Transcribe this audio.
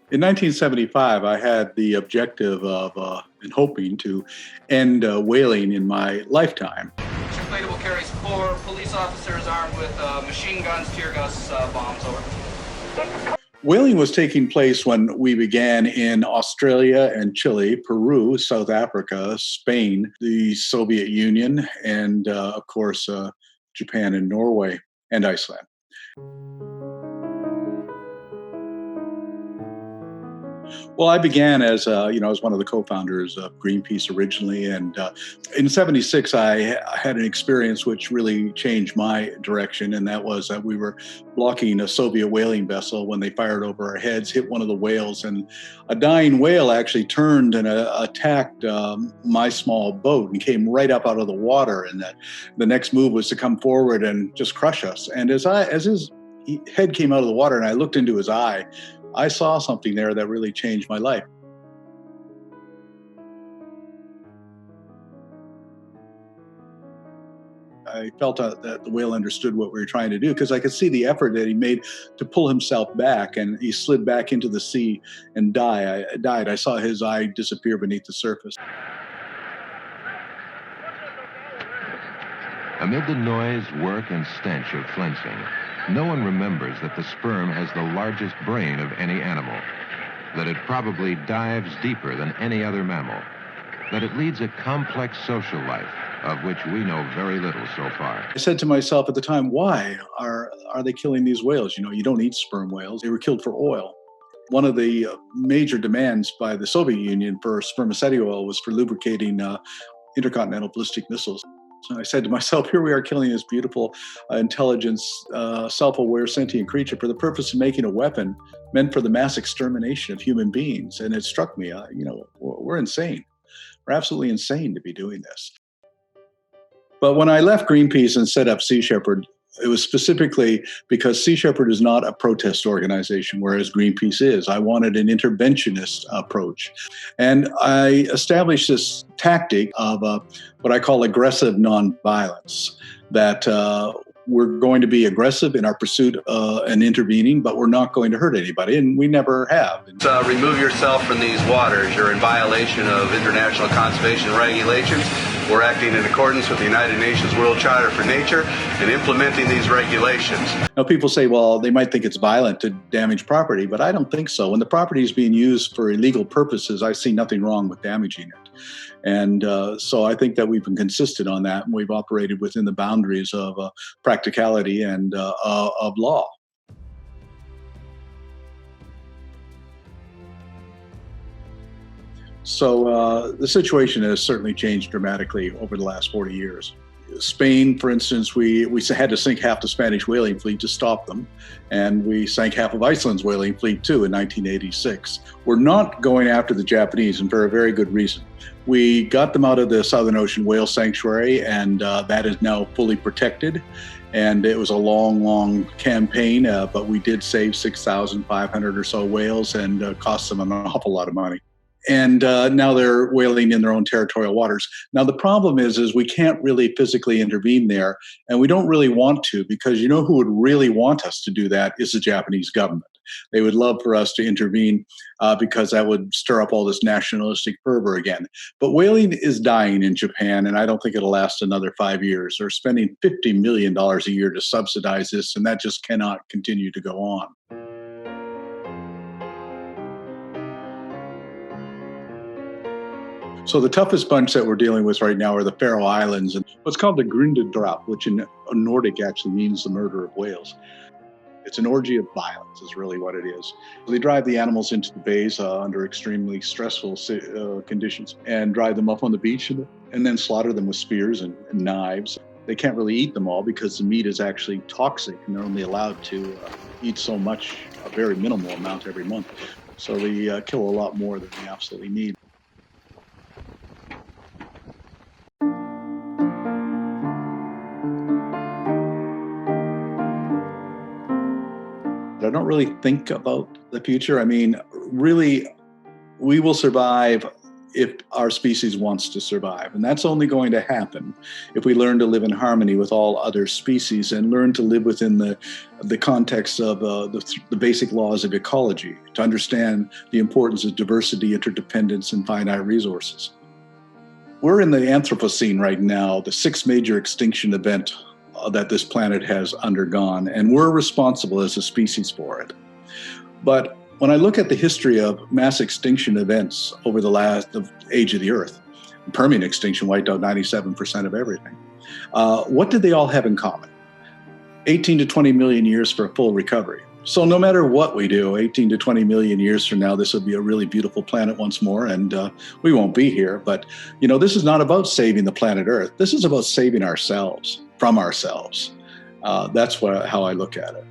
In 1975, I had the objective of and hoping to end whaling in my lifetime. Ship Inflatable carries 4 police officers armed with machine guns, tear gas bombs. Over. Whaling was taking place when we began in Australia and Chile, Peru, South Africa, Spain, the Soviet Union, and of course, Japan and Norway and Iceland. Well, I began as I was one of the co-founders of Greenpeace originally, and in '76 I had an experience which really changed my direction, and that was that we were blocking a Soviet whaling vessel when they fired over our heads, hit one of the whales, and a dying whale actually turned and attacked my small boat and came right up out of the water, and the next move was to come forward and just crush us. And as his head came out of the water and I looked into his eye, I saw something there that really changed my life. I felt that the whale understood what we were trying to do because I could see the effort that he made to pull himself back, and he slid back into the sea and died. I saw his eye disappear beneath the surface. Amid the noise, work, and stench of flensing, no one remembers that the sperm has the largest brain of any animal, that it probably dives deeper than any other mammal, that it leads a complex social life of which we know very little so far. I said to myself at the time, why are they killing these whales? You don't eat sperm whales. They were killed for oil. One of the major demands by the Soviet Union for spermaceti oil was for lubricating intercontinental ballistic missiles. So I said to myself, here we are killing this beautiful, intelligent, self-aware, sentient creature for the purpose of making a weapon meant for the mass extermination of human beings. And it struck me, we're insane. We're absolutely insane to be doing this. But when I left Greenpeace and set up Sea Shepherd, it was specifically because Sea Shepherd is not a protest organization, whereas Greenpeace is. I wanted an interventionist approach. And I established this tactic of what I call aggressive nonviolence, that we're going to be aggressive in our pursuit and intervening, but we're not going to hurt anybody, and we never have. Remove yourself from these waters. You're in violation of international conservation regulations. We're acting in accordance with the United Nations World Charter for Nature and implementing these regulations. Now, people say, well, they might think it's violent to damage property, but I don't think so. When the property is being used for illegal purposes, I see nothing wrong with damaging it. And so I think that we've been consistent on that, and we've operated within the boundaries of practicality and of law. So the situation has certainly changed dramatically over the last 40 years. Spain, for instance, we had to sink half the Spanish whaling fleet to stop them, and we sank half of Iceland's whaling fleet too in 1986. We're not going after the Japanese, and for a very good reason. We got them out of the Southern Ocean Whale Sanctuary, and that is now fully protected. And it was a long, long campaign, but we did save 6,500 or so whales and cost them an awful lot of money. And now they're whaling in their own territorial waters. Now, the problem is we can't really physically intervene there, and we don't really want to, because who would really want us to do that is the Japanese government. They would love for us to intervene because that would stir up all this nationalistic fervor again. But whaling is dying in Japan, and I don't think it'll last another 5 years. They're spending $50 million a year to subsidize this, and that just cannot continue to go on. So the toughest bunch that we're dealing with right now are the Faroe Islands, and what's called the Grundadrap, which in Nordic actually means the murder of whales. It's an orgy of violence is really what it is. They drive the animals into the bays under extremely stressful conditions and drive them up on the beach and then slaughter them with spears and knives. They can't really eat them all because the meat is actually toxic, and they're only allowed to eat so much, a very minimal amount every month. So they kill a lot more than they absolutely need. I don't really think about the future. I mean, really, we will survive if our species wants to survive. And that's only going to happen if we learn to live in harmony with all other species and learn to live within the context of the basic laws of ecology, to understand the importance of diversity, interdependence, and finite resources. We're in the Anthropocene right now, the sixth major extinction event that this planet has undergone, and we're responsible as a species for it. But when I look at the history of mass extinction events over the age of the Earth, Permian extinction wiped out 97% of everything. What did they all have in common? 18 to 20 million years for a full recovery. So no matter what we do, 18 to 20 million years from now, this will be a really beautiful planet once more, and we won't be here. But, this is not about saving the planet Earth. This is about saving ourselves from ourselves. That's how I look at it.